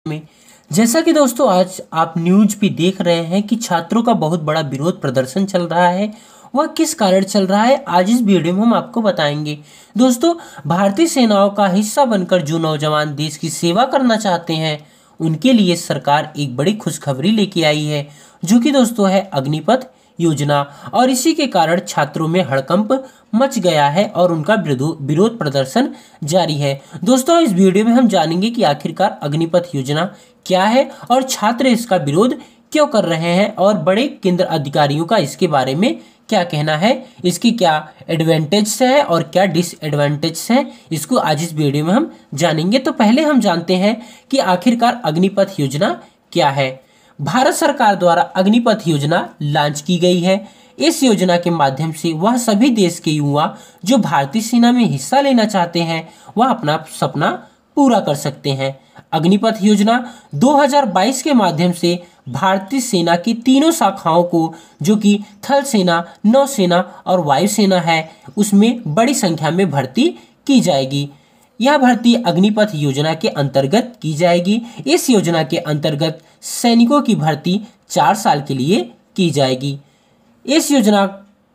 में जैसा कि दोस्तों आज आप न्यूज भी देख रहे हैं कि छात्रों का बहुत बड़ा विरोध प्रदर्शन चल रहा है। वह किस कारण चल रहा है आज इस वीडियो में हम आपको बताएंगे। दोस्तों, भारतीय सेनाओं का हिस्सा बनकर जो नौजवान देश की सेवा करना चाहते हैं उनके लिए सरकार एक बड़ी खुशखबरी लेके आई है, जो कि दोस्तों है अग्निपथ योजना। और इसी के कारण छात्रों में हड़कंप मच गया है और उनका विरोध प्रदर्शन जारी है। दोस्तों, इस वीडियो में हम जानेंगे कि आखिरकार अग्निपथ योजना क्या है और छात्र इसका विरोध क्यों कर रहे हैं और बड़े केंद्र अधिकारियों का इसके बारे में क्या कहना है, इसकी क्या एडवांटेज है और क्या डिसएडवांटेज है, इसको आज इस वीडियो में हम जानेंगे। तो पहले हम जानते हैं कि आखिरकार अग्निपथ योजना क्या है। भारत सरकार द्वारा अग्निपथ योजना लॉन्च की गई है। इस योजना के माध्यम से वह सभी देश के युवा जो भारतीय सेना में हिस्सा लेना चाहते हैं वह अपना सपना पूरा कर सकते हैं। अग्निपथ योजना 2022 के माध्यम से भारतीय सेना की तीनों शाखाओं को, जो कि थल सेना, नौसेना और वायुसेना है, उसमें बड़ी संख्या में भर्ती की जाएगी। यह भर्ती अग्निपथ योजना के अंतर्गत की जाएगी। इस योजना के अंतर्गत सैनिकों की भर्ती 4 साल के लिए की जाएगी। इस योजना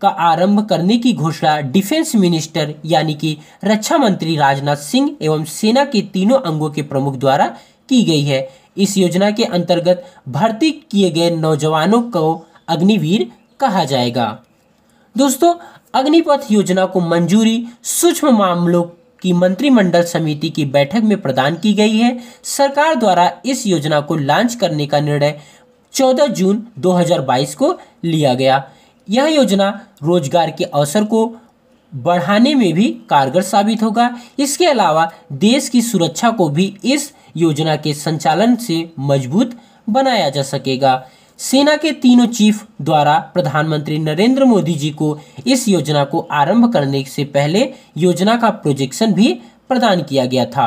का आरंभ करने की घोषणा डिफेंस मिनिस्टर यानी कि रक्षा मंत्री राजनाथ सिंह एवं सेना के तीनों अंगों के प्रमुख द्वारा की गई है। इस योजना के अंतर्गत भर्ती किए गए नौजवानों को अग्निवीर कहा जाएगा। दोस्तों, अग्निपथ योजना को मंजूरी सूक्ष्म मामलों की मंत्रिमंडल समिति की बैठक में प्रदान की गई है। सरकार द्वारा इस योजना को लॉन्च करने का निर्णय 14 जून 2022 को लिया गया। यह योजना रोजगार के अवसर को बढ़ाने में भी कारगर साबित होगा। इसके अलावा देश की सुरक्षा को भी इस योजना के संचालन से मजबूत बनाया जा सकेगा। सेना के तीनों चीफ द्वारा प्रधानमंत्री नरेंद्र मोदी जी को इस योजना को आरंभ करने से पहले योजना का प्रोजेक्शन भी प्रदान किया गया था।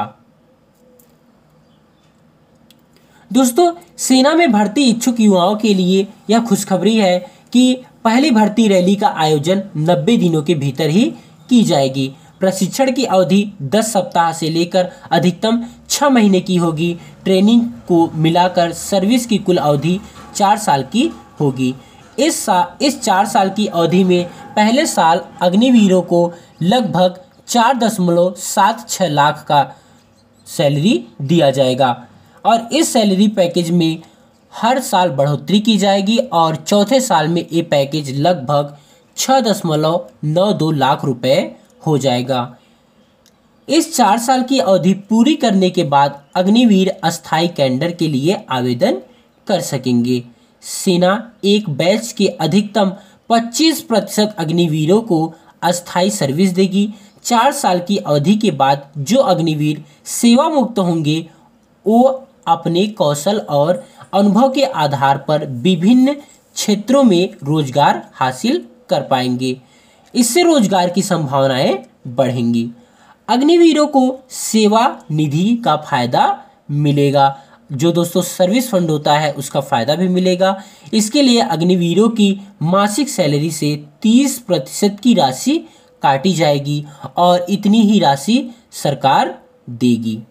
दोस्तों, सेना में भर्ती इच्छुक युवाओं के लिए यह खुशखबरी है कि पहली भर्ती रैली का आयोजन 90 दिनों के भीतर ही की जाएगी। प्रशिक्षण की अवधि 10 सप्ताह से लेकर अधिकतम 6 महीने की होगी। ट्रेनिंग को मिलाकर सर्विस की कुल अवधि 4 साल की होगी। इस 4 साल की अवधि में पहले साल अग्निवीरों को लगभग 4.76 लाख का सैलरी दिया जाएगा और इस सैलरी पैकेज में हर साल बढ़ोतरी की जाएगी और चौथे साल में ये पैकेज लगभग 6.92 लाख रुपए हो जाएगा। इस 4 साल की अवधि पूरी करने के बाद अग्निवीर अस्थायी कैडर के लिए आवेदन कर सकेंगे। सेना एक बैच के अधिकतम 25% अग्निवीरों को अस्थायी सर्विस देगी। 4 साल की अवधि के बाद जो अग्निवीर सेवा मुक्त होंगे वो अपने कौशल और अनुभव के आधार पर विभिन्न क्षेत्रों में रोजगार हासिल कर पाएंगे। इससे रोजगार की संभावनाएं बढ़ेंगी। अग्निवीरों को सेवा निधि का फायदा मिलेगा, जो दोस्तों सर्विस फंड होता है उसका फायदा भी मिलेगा। इसके लिए अग्निवीरों की मासिक सैलरी से 30% की राशि काटी जाएगी और इतनी ही राशि सरकार देगी।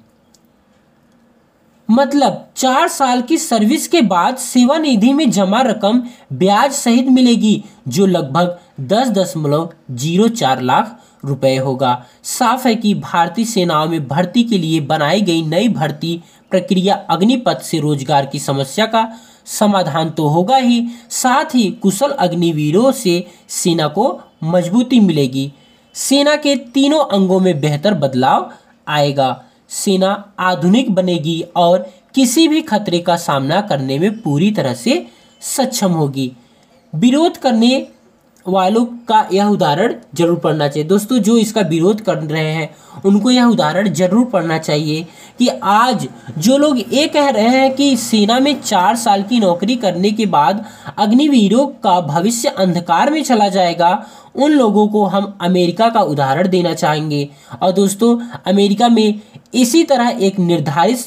मतलब 4 साल की सर्विस के बाद सेवा निधि में जमा रकम ब्याज सहित मिलेगी, जो लगभग 10.04 लाख रुपए होगा। साफ है कि भारतीय सेनाओं में भर्ती के लिए बनाई गई नई भर्ती प्रक्रिया अग्निपथ से रोजगार की समस्या का समाधान तो होगा ही, साथ ही कुशल अग्निवीरों से सेना को मजबूती मिलेगी। सेना के तीनों अंगों में बेहतर बदलाव आएगा। सेना आधुनिक बनेगी और किसी भी खतरे का सामना करने में पूरी तरह से सक्षम होगी। विरोध करने वालों का यह उदाहरण जरूर पढ़ना चाहिए। दोस्तों, जो इसका विरोध कर रहे हैं उनको यह उदाहरण जरूर पढ़ना चाहिए कि आज जो लोग ये कह रहे हैं कि सेना में 4 साल की नौकरी करने के बाद अग्निवीरों का भविष्य अंधकार में चला जाएगा, उन लोगों को हम अमेरिका का उदाहरण देना चाहेंगे। और दोस्तों, अमेरिका में इसी तरह एक निर्धारित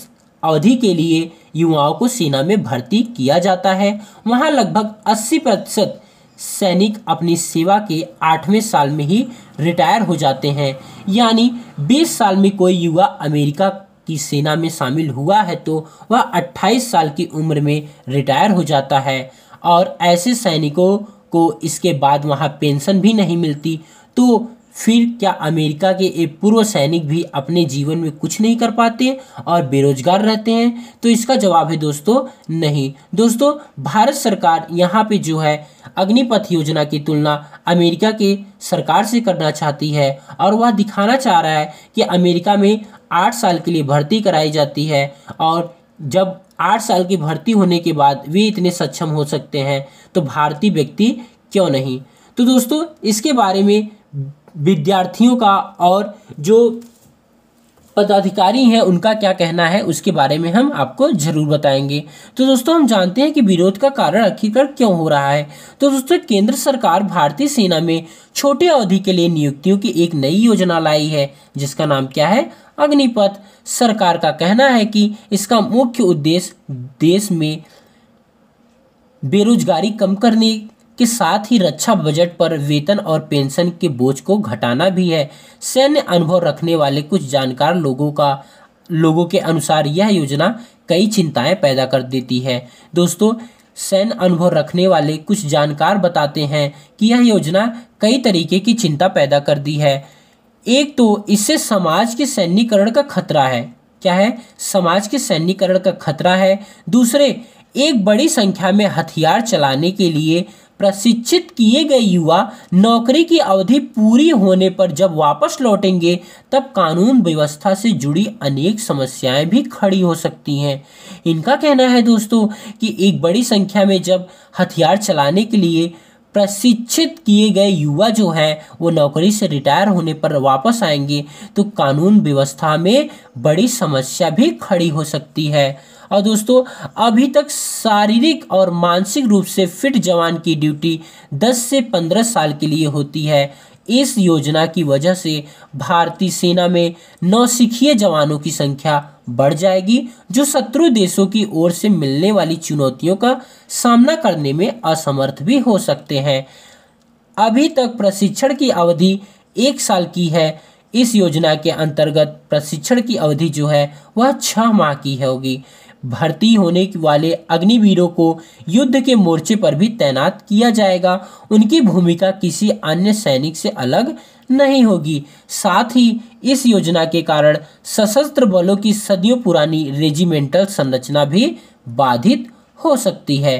अवधि के लिए युवाओं को सेना में भर्ती किया जाता है। वहाँ लगभग 80% सैनिक अपनी सेवा के 8वें साल में ही रिटायर हो जाते हैं। यानी 20 साल में कोई युवा अमेरिका की सेना में शामिल हुआ है तो वह 28 साल की उम्र में रिटायर हो जाता है और ऐसे सैनिकों को इसके बाद वहाँ पेंशन भी नहीं मिलती, तो फिर क्या अमेरिका के एक पूर्व सैनिक भी अपने जीवन में कुछ नहीं कर पाते और बेरोजगार रहते हैं? तो इसका जवाब है दोस्तों नहीं। दोस्तों, भारत सरकार यहाँ पे जो है अग्निपथ योजना की तुलना अमेरिका के सरकार से करना चाहती है और वह दिखाना चाह रहा है कि अमेरिका में 8 साल के लिए भर्ती कराई जाती है और जब 8 साल की भर्ती होने के बाद वे इतने सक्षम हो सकते हैं तो भारतीय व्यक्ति क्यों नहीं? तो दोस्तों, इसके बारे में विद्यार्थियों का और जो पदाधिकारी हैं उनका क्या कहना है उसके बारे में हम आपको जरूर बताएंगे। तो दोस्तों, हम जानते हैं कि विरोध का कारण आखिरकार क्यों हो रहा है। तो दोस्तों, केंद्र सरकार भारतीय सेना में छोटी अवधि के लिए नियुक्तियों की एक नई योजना लाई है जिसका नाम क्या है? अग्निपथ। सरकार का कहना है कि इसका मुख्य उद्देश्य देश में बेरोजगारी कम करने के साथ ही रक्षा बजट पर वेतन और पेंशन के बोझ को घटाना भी है। सैन्य अनुभव रखने वाले कुछ जानकार लोगों के अनुसार यह योजना कई चिंताएं पैदा कर देती है। दोस्तों, सैन्य अनुभव रखने वाले कुछ जानकार बताते हैं कि यह योजना कई तरीके की चिंता पैदा कर दी है। एक तो इससे समाज के सैन्यीकरण का खतरा है। क्या है? समाज के सैन्यीकरण का खतरा है। दूसरे, एक बड़ी संख्या में हथियार चलाने के लिए प्रशिक्षित किए गए युवा नौकरी की अवधि पूरी होने पर जब वापस लौटेंगे तब कानून व्यवस्था से जुड़ी अनेक समस्याएं भी खड़ी हो सकती हैं। इनका कहना है दोस्तों कि एक बड़ी संख्या में जब हथियार चलाने के लिए प्रशिक्षित किए गए युवा जो हैं वो नौकरी से रिटायर होने पर वापस आएंगे तो कानून व्यवस्था में बड़ी समस्या भी खड़ी हो सकती है। और दोस्तों, अभी तक शारीरिक और मानसिक रूप से फिट जवान की ड्यूटी 10 से 15 साल के लिए होती है। इस योजना की वजह से भारतीय सेना में नौसिखिए जवानों की संख्या बढ़ जाएगी जो शत्रु देशों की ओर से मिलने वाली चुनौतियों का सामना करने में असमर्थ भी हो सकते हैं। अभी तक प्रशिक्षण की अवधि 1 साल की है। इस योजना के अंतर्गत प्रशिक्षण की अवधि जो है वह 6 माह की होगी। भर्ती होने वाले अग्निवीरों को युद्ध के मोर्चे पर भी तैनात किया जाएगा। उनकी भूमिका किसी अन्य सैनिक से अलग नहीं होगी। साथ ही इस योजना के कारण सशस्त्र बलों की सदियों पुरानी रेजिमेंटल संरचना भी बाधित हो सकती है।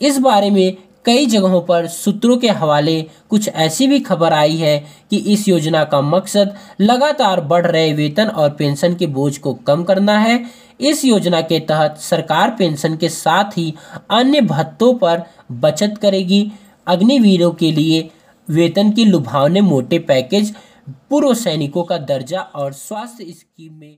इस बारे में कई जगहों पर सूत्रों के हवाले कुछ ऐसी भी खबर आई है कि इस योजना का मकसद लगातार बढ़ रहे वेतन और पेंशन के बोझ को कम करना है। इस योजना के तहत सरकार पेंशन के साथ ही अन्य भत्तों पर बचत करेगी। अग्निवीरों के लिए वेतन के लुभावने मोटे पैकेज, पूर्व सैनिकों का दर्जा और स्वास्थ्य स्कीम में